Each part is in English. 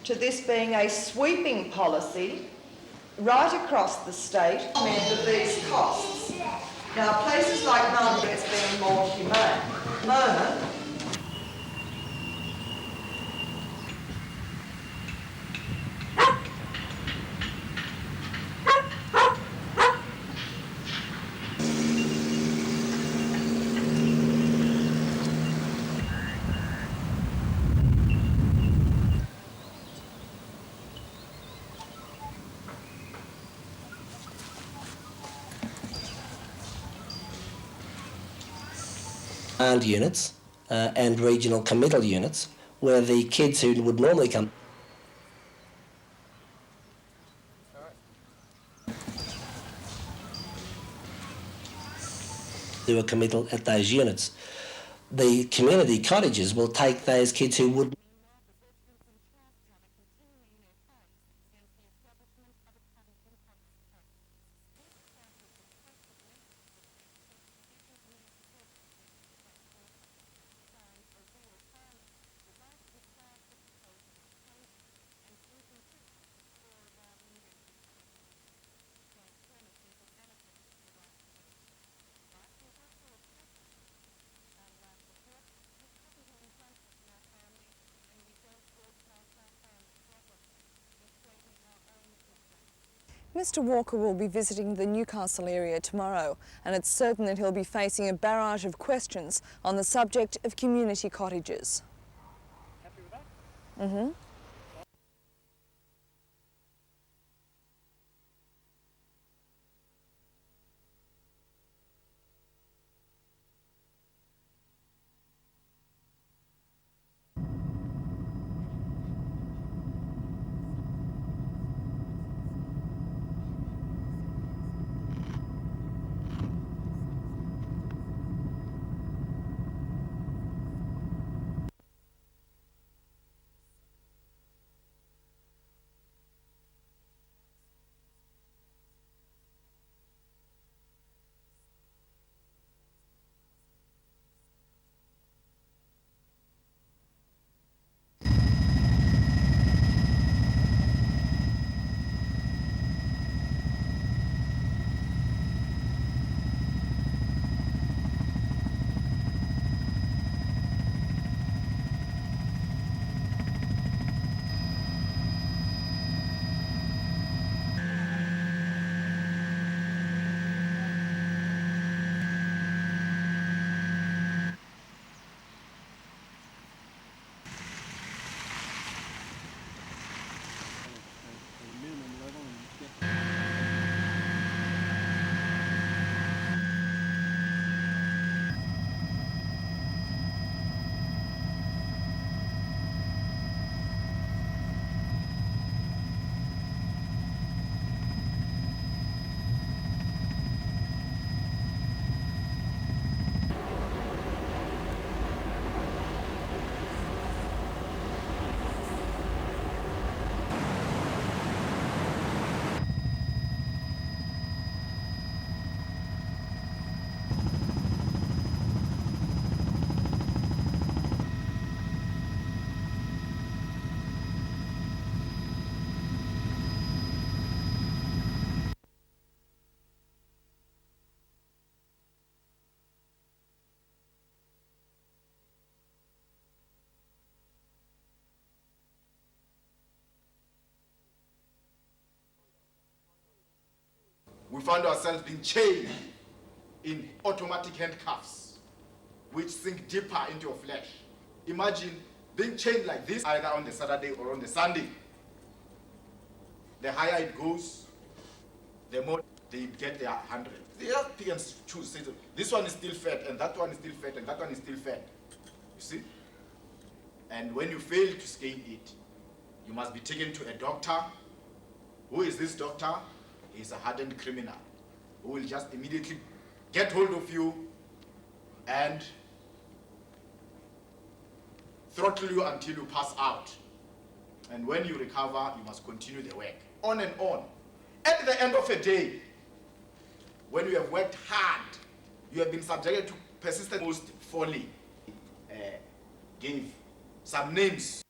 to this being a sweeping policy right across the state of these costs. Now, places like Melbourne is being more humane. Moment. Units and regional committal units, where the kids who would normally come do a committal at those units. The community cottages will take those kids who would Mr Walker will be visiting the Newcastle area tomorrow, and it's certain that he'll be facing a barrage of questions on the subject of community cottages. Happy with that? Mm-hmm. We found ourselves being chained in automatic handcuffs, which sink deeper into your flesh. Imagine being chained like this, either on the Saturday or on the Sunday. The higher it goes, the more they get their 100. They just pick and choose. Say, this one is still fat, and that one is still fat, and that one is still fat. You see? And when you fail to scale it, you must be taken to a doctor. Who is this doctor? He's a hardened criminal who will just immediately get hold of you and throttle you until you pass out. And when you recover, you must continue the work. On and on. At the end of a day, when you have worked hard, you have been subjected to persistent most folly, gave some names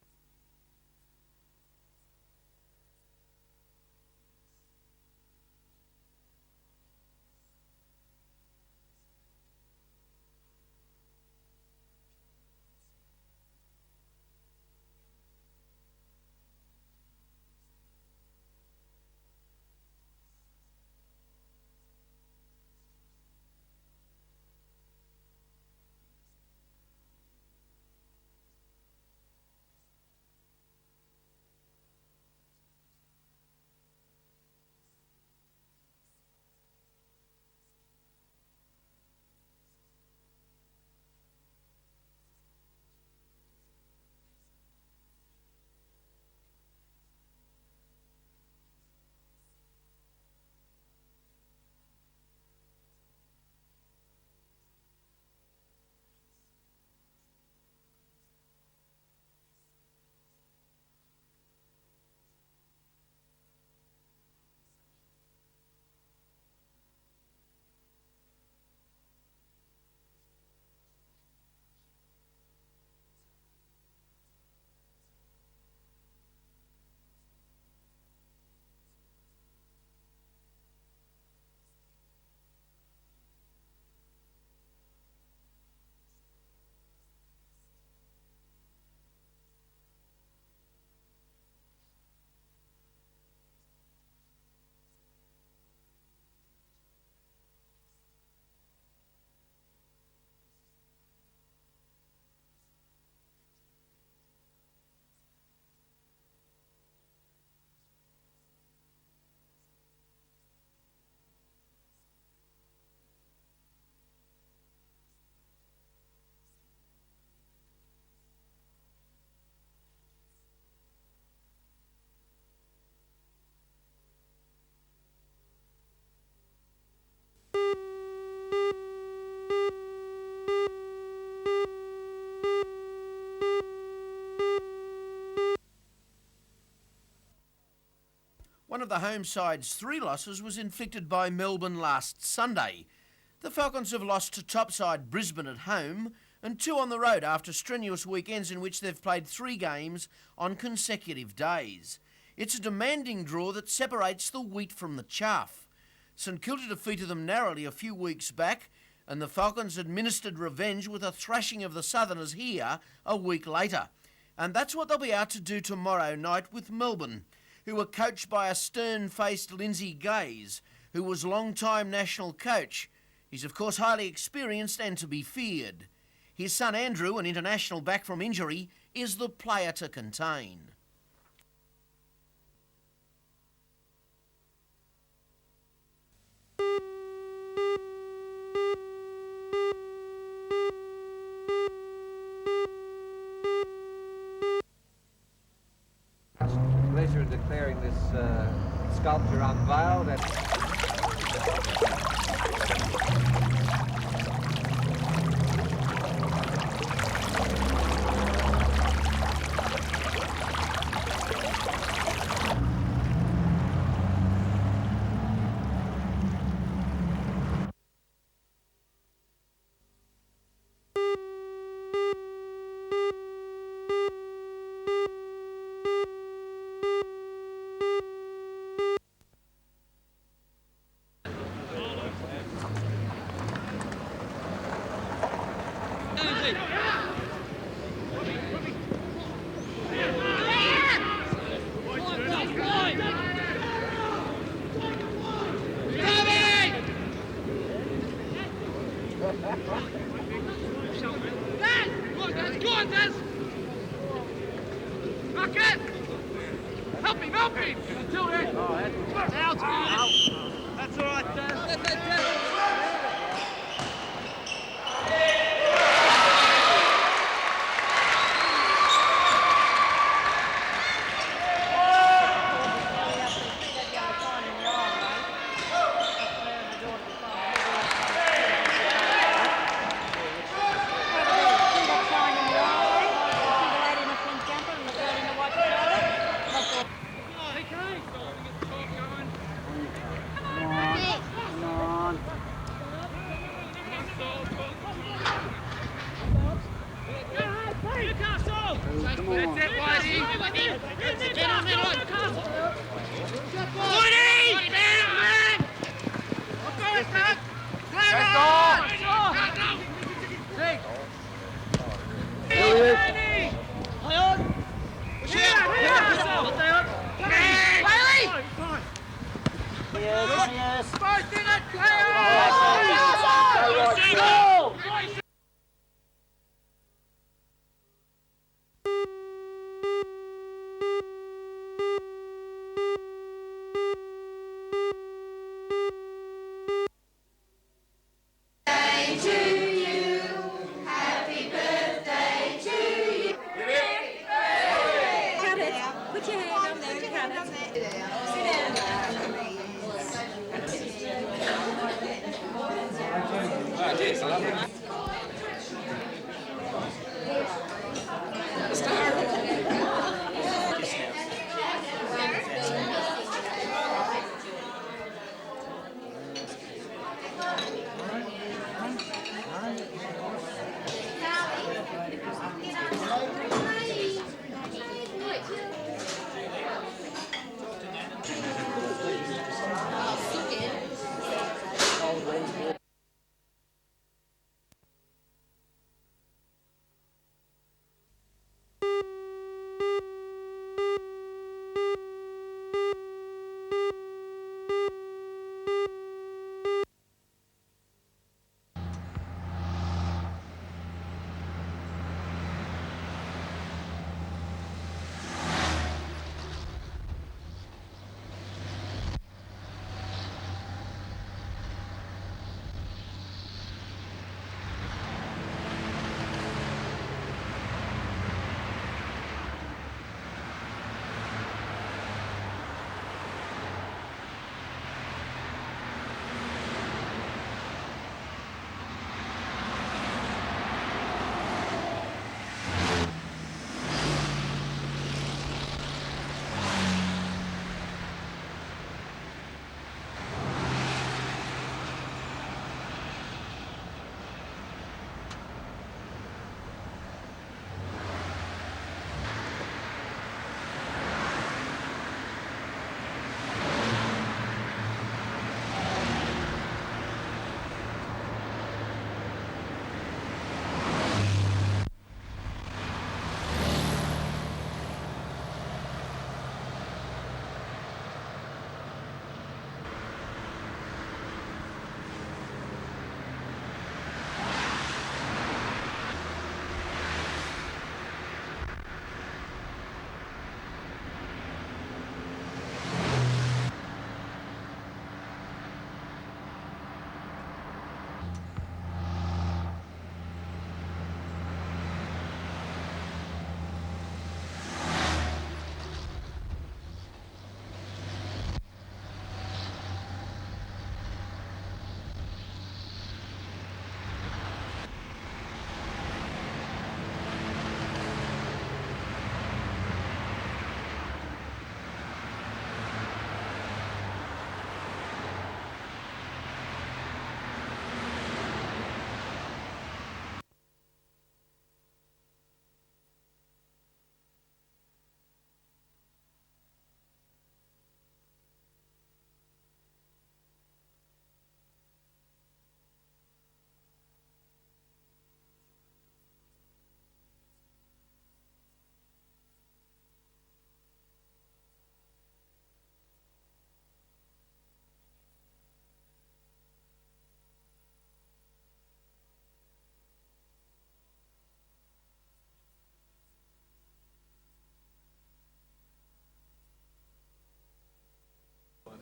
of the home side's 3 losses was inflicted by Melbourne last Sunday. The Falcons have lost to top side Brisbane at home and 2 on the road after strenuous weekends in which they've played 3 games on consecutive days. It's a demanding draw that separates the wheat from the chaff. St Kilda defeated them narrowly a few weeks back, and the Falcons administered revenge with a thrashing of the Southerners here a week later. And that's what they'll be out to do tomorrow night with Melbourne, who are coached by a stern-faced Lindsay Gaze, who was long-time national coach. He's of course highly experienced and to be feared. His son Andrew, an international back from injury, is the player to contain. Pleasure in declaring this sculpture unveiled. That's all right, Daz.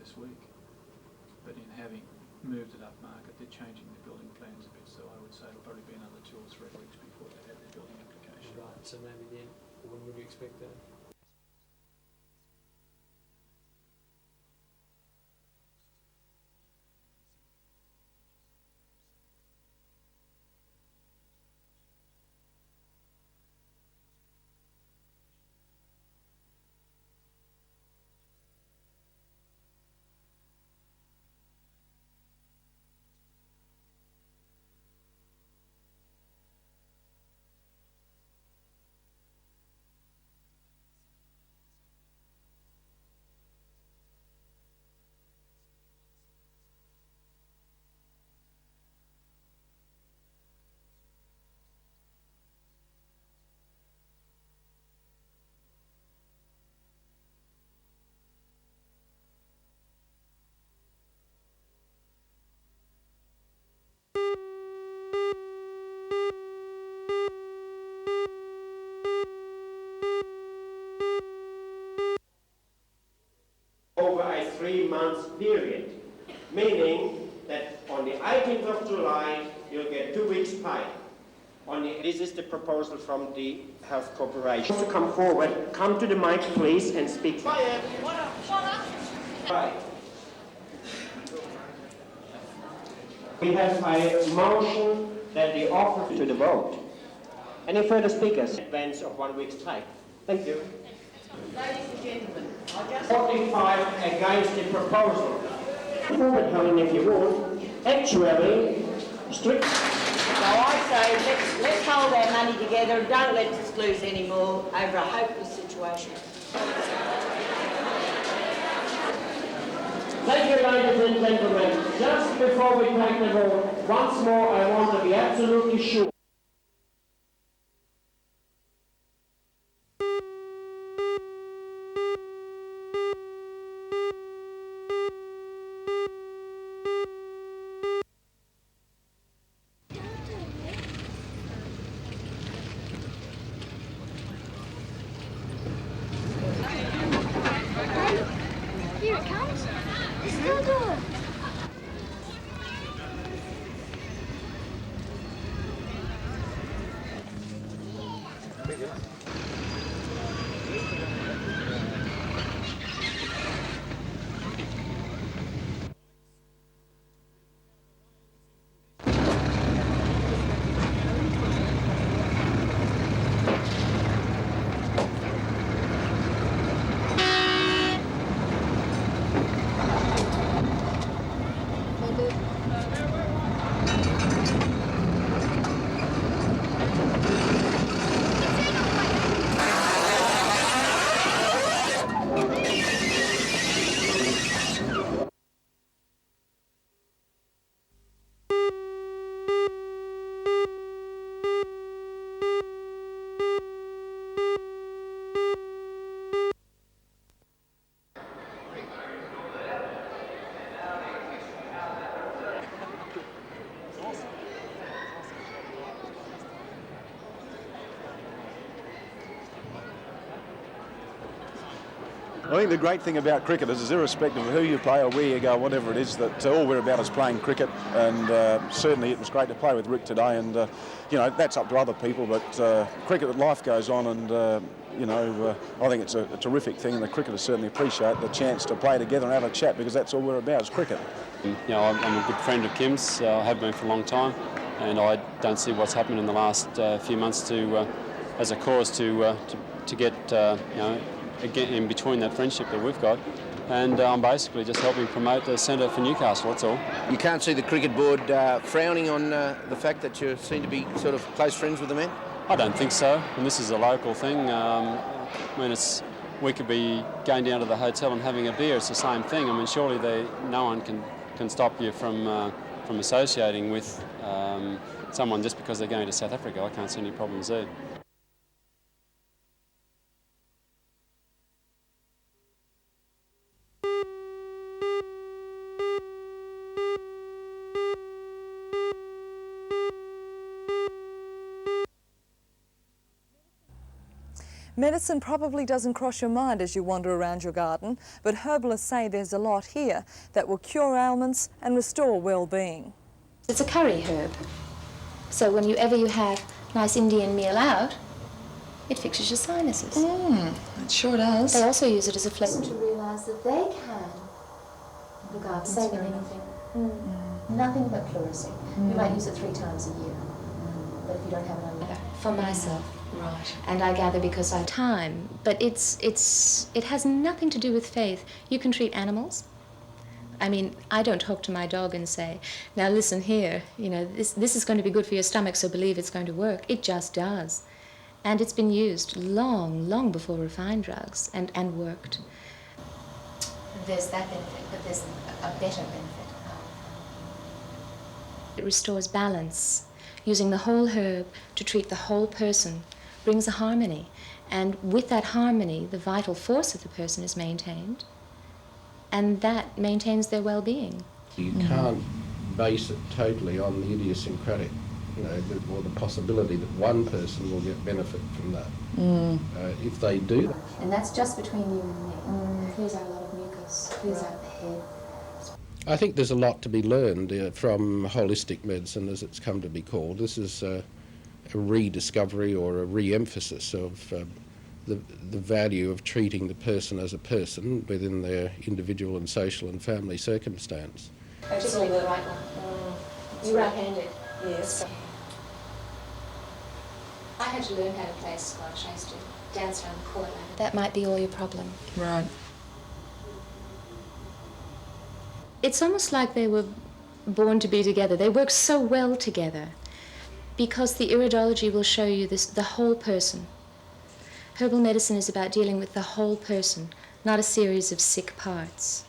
this week. But in having moved it up market, they're changing the building plans a bit, so I would say it'll probably be another 2 or 3 weeks before they have the building application. Right, so maybe then, when would you expect that? Over a 3-month period, meaning that on the 18th of July you'll get 2 weeks pay. This is the proposal from the Health Corporation. To come forward, come to the mic please and speak. Right. We have a motion that the offer to the vote. Any further speakers? Advance of 1 week's pay. Thank you. Ladies and gentlemen, I just... 45 against the proposal. Forward, Helen, if you would. Actually, strict. So I say let's hold our money together and don't let us lose any more over a hopeless situation. Thank you, ladies and gentlemen. Just before we take the vote, once more I want to be absolutely sure. Here it comes. It's still good. I think the great thing about cricket is irrespective of who you play or where you go, whatever it is, that all we're about is playing cricket. And certainly it was great to play with Rick today. And, you know, that's up to other people. But cricket, life goes on. And, you know, I think it's a terrific thing. And the cricketers certainly appreciate the chance to play together and have a chat, because that's all we're about is cricket. You know, I'm a good friend of Kim's. I have been for a long time. And I don't see what's happened in the last few months to, as a cause to get, you know, again, in between that friendship that we've got, and I'm basically just helping promote the centre for Newcastle, that's all. You can't see the cricket board frowning on the fact that you seem to be sort of close friends with the men? I don't think so, and this is a local thing. I mean, we could be going down to the hotel and having a beer, it's the same thing. I mean, surely no one can stop you from associating with someone just because they're going to South Africa. I can't see any problems there. Medicine probably doesn't cross your mind as you wander around your garden, but herbalists say there's a lot here that will cure ailments and restore well-being. It's a curry herb, so whenever you have nice Indian meal out, it fixes your sinuses. It sure does. They also use it as a flavour. To realise that they can look after saving anything. Nothing but pleurisy. You might use it 3 times a year, but if you don't have it on for myself. Right. And I gather because I have time, but it has nothing to do with faith. You can treat animals. I mean, I don't talk to my dog and say, now listen here, you know, this is going to be good for your stomach, so believe it's going to work. It just does. And it's been used long, long before refined drugs and worked. There's that benefit, but there's a better benefit. It restores balance. Using the whole herb to treat the whole person brings a harmony. And with that harmony, the vital force of the person is maintained. And that maintains their well-being. You can't base it totally on the idiosyncratic, you know, or the possibility that one person will get benefit from that. If they do that. And that's just between you and me. Clears out a lot of mucus, clears out the head. I think there's a lot to be learned from holistic medicine, as it's come to be called. This is a rediscovery or a re-emphasis of the value of treating the person as a person within their individual and social and family circumstance. Particularly the right one. You're right-handed. Yes. I had to learn how to play squash. I used to dance around the court. That might be all your problem. Right. It's almost like they were born to be together. They work so well together because the iridology will show you the whole person. Herbal medicine is about dealing with the whole person, not a series of sick parts.